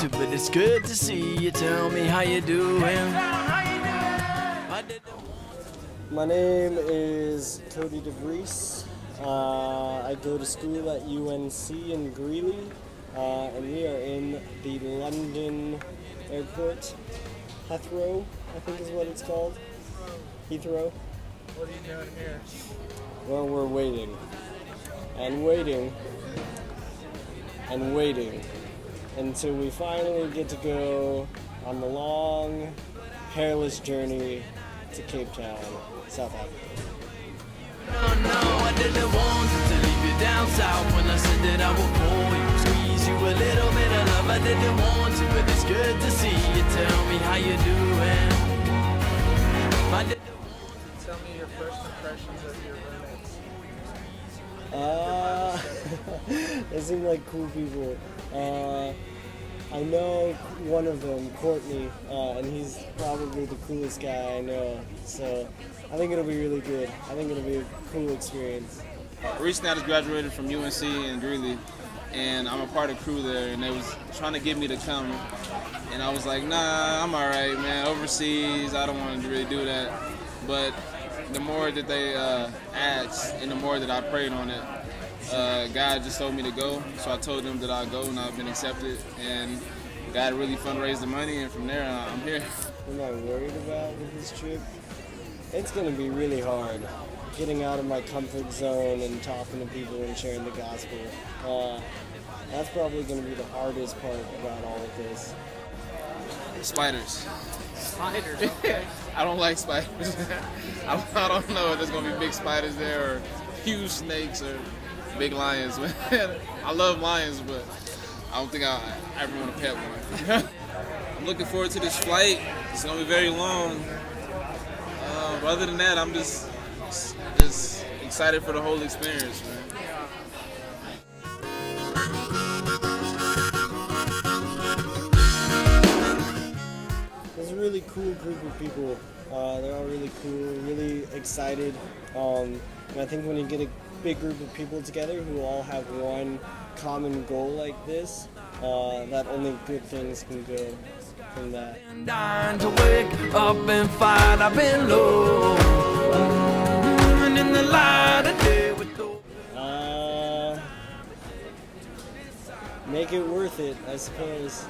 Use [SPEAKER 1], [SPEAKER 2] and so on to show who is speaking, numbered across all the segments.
[SPEAKER 1] to, but it's good to see you. Tell me how you doing.
[SPEAKER 2] My name is Cody DeVries. I go to school at UNC in Greeley, and we are in the London airport. Heathrow, I think is what it's called. Heathrow.
[SPEAKER 3] What are you doing here?
[SPEAKER 2] Well, we're waiting. And waiting. And waiting. Until we finally get to go on the long, hairless journey to Cape Town, South Africa.
[SPEAKER 1] No, I didn't want to leave you down south. When I said that I would pull you, squeeze you a little bit of love. I didn't want to, but it's good to see you. Tell me how you doing.
[SPEAKER 3] Tell me your first impressions of your roommates.
[SPEAKER 2] They seem like cool people. I know one of them, Courtney, and he's probably the coolest guy I know. So I think it'll be really good. I think it'll be a cool experience.
[SPEAKER 4] Recently I just graduated from UNC in Greeley, and I'm a part of crew there, and they was trying to get me to come, and I was like, nah, I'm all right, man. Overseas, I don't want to really do that. But the more that they asked and the more that I prayed on it, God just told me to go. So I told them that I'd go, and I've been accepted. And God really fundraised the money, and from there, I'm here.
[SPEAKER 2] What am I worried about with this trip? It's going to be really hard getting out of my comfort zone and talking to people and sharing the gospel. That's probably going to be the hardest part about all of this.
[SPEAKER 4] Spiders.
[SPEAKER 3] Spiders?
[SPEAKER 4] I don't like spiders. I don't know if there's going to be big spiders there or huge snakes or big lions. I love lions, but I don't think I ever want to pet one. I'm looking forward to this flight. It's going to be very long. But other than that, I'm just excited for the whole experience, man.
[SPEAKER 2] It's a really cool group of people. They're all really cool, really excited. And I think when you get a big group of people together who all have one common goal like this, that only good things can go from that.
[SPEAKER 1] Dying to wake up and find I've been low. And in the light of day with the
[SPEAKER 2] make it worth it, I suppose.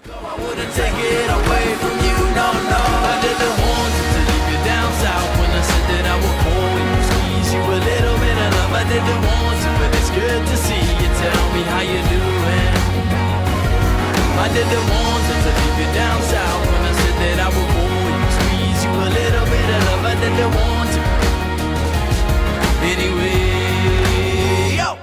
[SPEAKER 1] I wouldn't take it away from you, no, no. I didn't want to leave you down south. When I said that I would pull you, squeeze you a little bit of love. I didn't want to, but it's good to see you. Tell me how you doing. I didn't want to leave you down south. When I said that I would pull you, squeeze you a little bit of love. I didn't want to. Anyway, yo.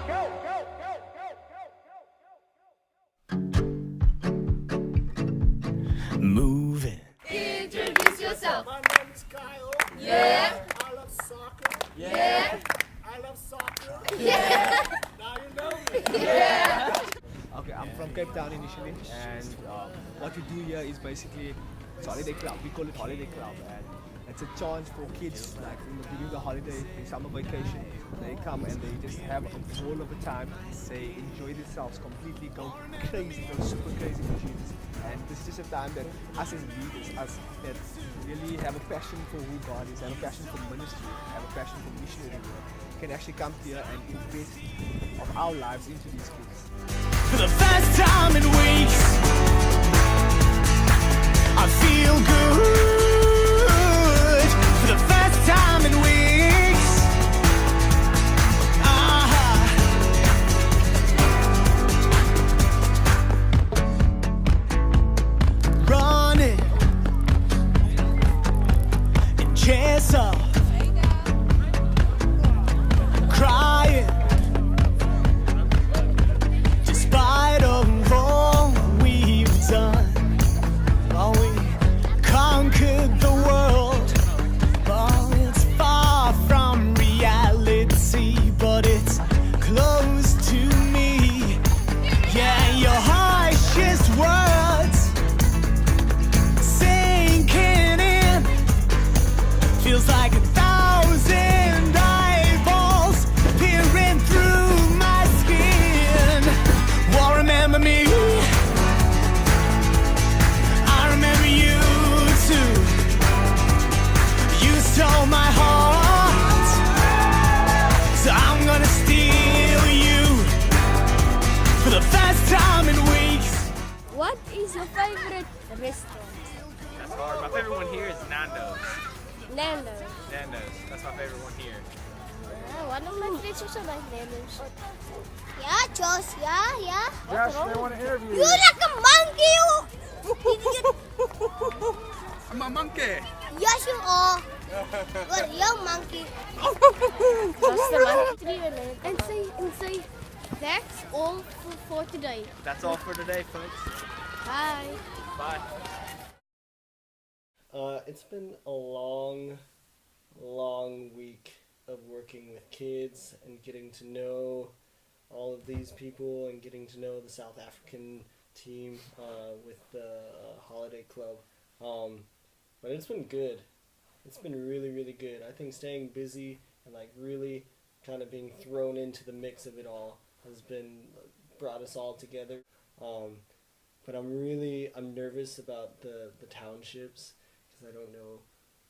[SPEAKER 1] Moving.
[SPEAKER 5] Introduce yourself.
[SPEAKER 3] My name is Kyle.
[SPEAKER 5] Yeah.
[SPEAKER 3] I love soccer.
[SPEAKER 5] Yeah.
[SPEAKER 3] I love soccer.
[SPEAKER 5] Yeah.
[SPEAKER 3] Now you know me.
[SPEAKER 5] Yeah.
[SPEAKER 6] Okay, I'm from Cape Town initially, and what we do here is basically it's holiday club. We call it holiday club, and it's a chance for kids like during the holiday, in summer vacation, they come and they just have a ball of a time. They enjoy themselves completely, go crazy, go super crazy for Jesus. And this is just a time that us as leaders, us that really have a passion for who God is, have a passion for ministry, have a passion for missionary work, can actually come here and invest of our lives into these kids.
[SPEAKER 1] For the first time in weeks, I feel good. For the first time in weeks, running in chairs up, crying. Despite of all
[SPEAKER 5] is your favorite restaurant?
[SPEAKER 7] That's hard. My favorite one here is Nando's.
[SPEAKER 5] Nando's.
[SPEAKER 7] Nando's. That's my favorite one here.
[SPEAKER 5] One of my friends also like Nando's. Yeah, Josh. Yeah.
[SPEAKER 3] Josh, they want to interview
[SPEAKER 5] You like a monkey,
[SPEAKER 7] I'm a monkey.
[SPEAKER 5] Yes, you are. You're a real monkey. That's the monkey. And say, that's all for today.
[SPEAKER 7] That's all for today, folks.
[SPEAKER 5] Bye.
[SPEAKER 7] Bye.
[SPEAKER 2] It's been a long week of working with kids and getting to know all of these people and getting to know the South African team with the Holiday Club. But it's been good. It's been really, really good. I think staying busy and like really kind of being thrown into the mix of it all has brought us all together. But I'm nervous about the townships because I don't know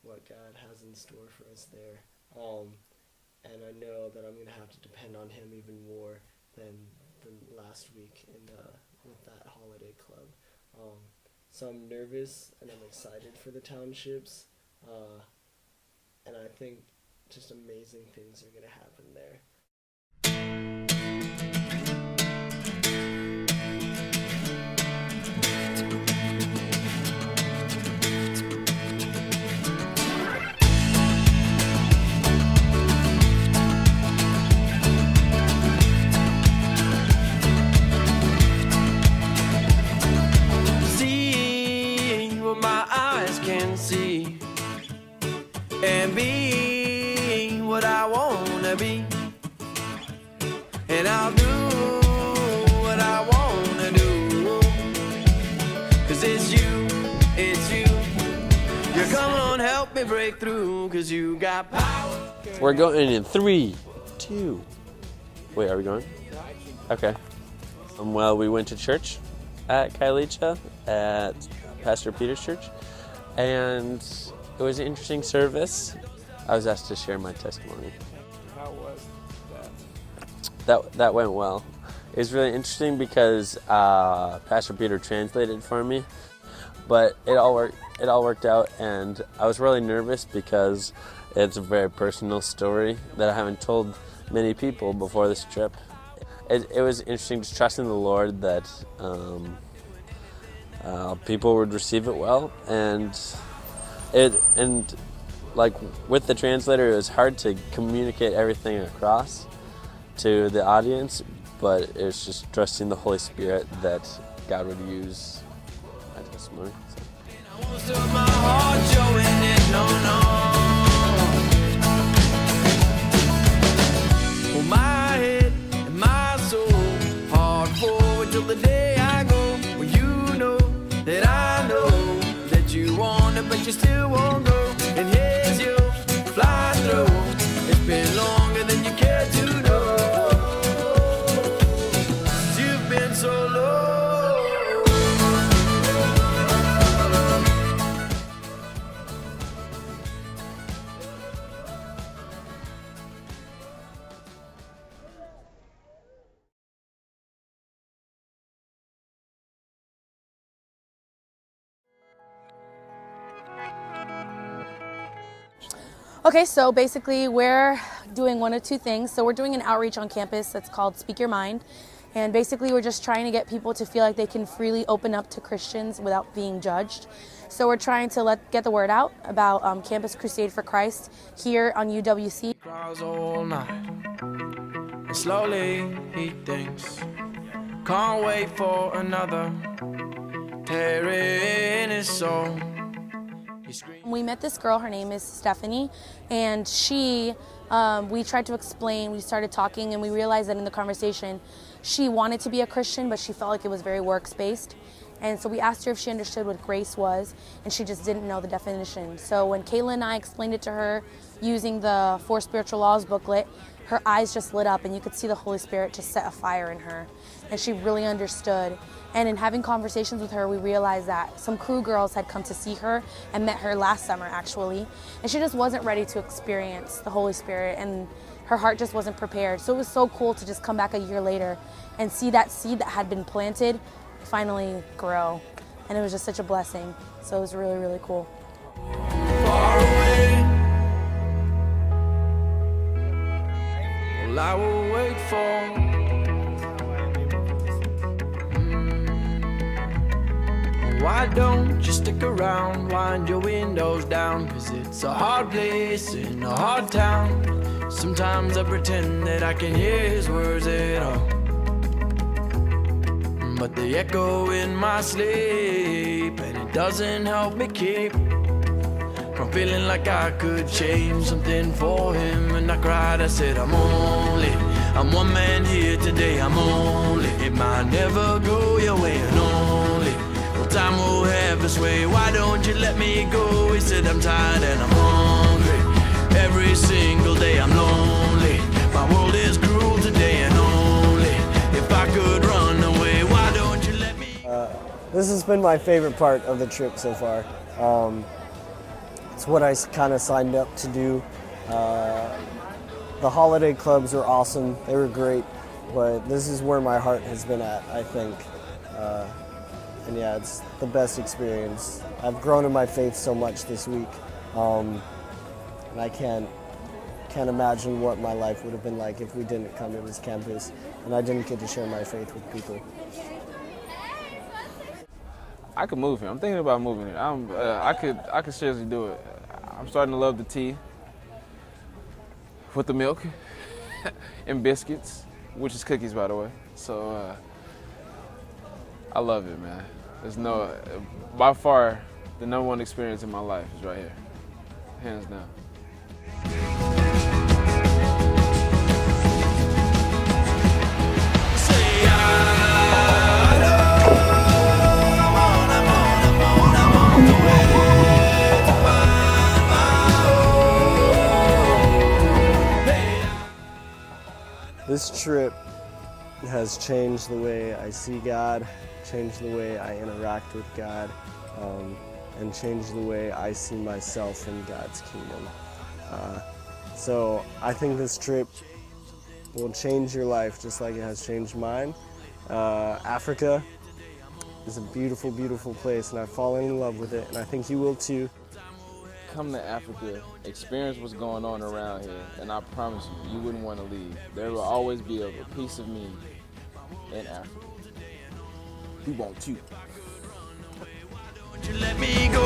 [SPEAKER 2] what God has in store for us there. And I know that I'm going to have to depend on Him even more than last week with that Holiday Club. So I'm nervous and I'm excited for the townships. And I think just amazing things are going to happen there.
[SPEAKER 1] Seeing what my eyes can see and being what I wanna be, and I'll do what I wanna do, 'cause it's you, you're coming on, help me break through, 'cause you got power.
[SPEAKER 8] We're going in 3, 2. Wait, are we going? Okay. Well, we went to church at Kailicha at Pastor Peter's church, and it was an interesting service. I was asked to share my testimony.
[SPEAKER 3] How was that?
[SPEAKER 8] That went well. It was really interesting because Pastor Peter translated for me, but it all worked out, and I was really nervous because it's a very personal story that I haven't told many people before this trip. It was interesting just trusting the Lord that people would receive it well, and like with the translator, it was hard to communicate everything across to the audience, but it was just trusting the Holy Spirit that God would use my testimony. So.
[SPEAKER 1] I won't stop my heart showing it, no. Hold my head and my soul, hard forward till the day I go. Well, you know that I know that you want it, but you still won't go. And here's you, fly through. It's been longer than you care to know. You've been so low.
[SPEAKER 9] Okay, so basically we're doing one of two things. So we're doing an outreach on campus that's called Speak Your Mind. And basically we're just trying to get people to feel like they can freely open up to Christians without being judged. So we're trying to get the word out about Campus Crusade for Christ here on UWC.
[SPEAKER 1] Cries all night and slowly he thinks, can't wait for another tearing his soul.
[SPEAKER 9] We met this girl, her name is Stephanie, and we tried to explain, we started talking, and we realized that in the conversation she wanted to be a Christian, but she felt like it was very works-based. And so we asked her if she understood what grace was, and she just didn't know the definition. So when Kayla and I explained it to her using the 4 Spiritual Laws booklet, her eyes just lit up and you could see the Holy Spirit just set a fire in her. And she really understood. And in having conversations with her, we realized that some crew girls had come to see her and met her last summer actually. And she just wasn't ready to experience the Holy Spirit, and her heart just wasn't prepared. So it was so cool to just come back a year later and see that seed that had been planted finally grow. and it was just such a blessing. So it was really, really cool.
[SPEAKER 1] Far away. Well, I will wait for. Why don't you stick around, wind your windows down? 'Cause it's a hard place in a hard town. Sometimes I pretend that I can hear his words at all, but they echo in my sleep, and it doesn't help me keep from feeling like I could change something for him. And I cried, I said, I'm one man here today, I'm only. It might never go your way, and only time will have its way. Why don't you let me go? He said, I'm tired and I'm hungry. Every single day I'm lonely. My world is cruel today, and only if I could run away. Why don't you let me?
[SPEAKER 2] This has been my favorite part of the trip so far. It's what I kind of signed up to do. The holiday clubs were awesome. They were great, but this is where my heart has been at, I think. And yeah, it's the best experience. I've grown in my faith so much this week, and I can't imagine what my life would have been like if we didn't come to this campus and I didn't get to share my faith with people.
[SPEAKER 4] I could move here. I'm thinking about moving here. I could seriously do it. I'm starting to love the tea with the milk and biscuits, which is cookies, by the way. So I love it, man. There's by far, the #1 experience in my life is right here, hands down.
[SPEAKER 2] This trip has changed the way I see God, changed the way I interact with God, and changed the way I see myself in God's kingdom. So I think this trip will change your life just like it has changed mine. Africa is a beautiful, beautiful place, and I've fallen in love with it, and I think you will too.
[SPEAKER 4] Come to Africa, experience what's going on around here, and I promise you, you wouldn't want to leave. There will always be a piece of me in Africa. We want you.
[SPEAKER 1] Why don't you let me go?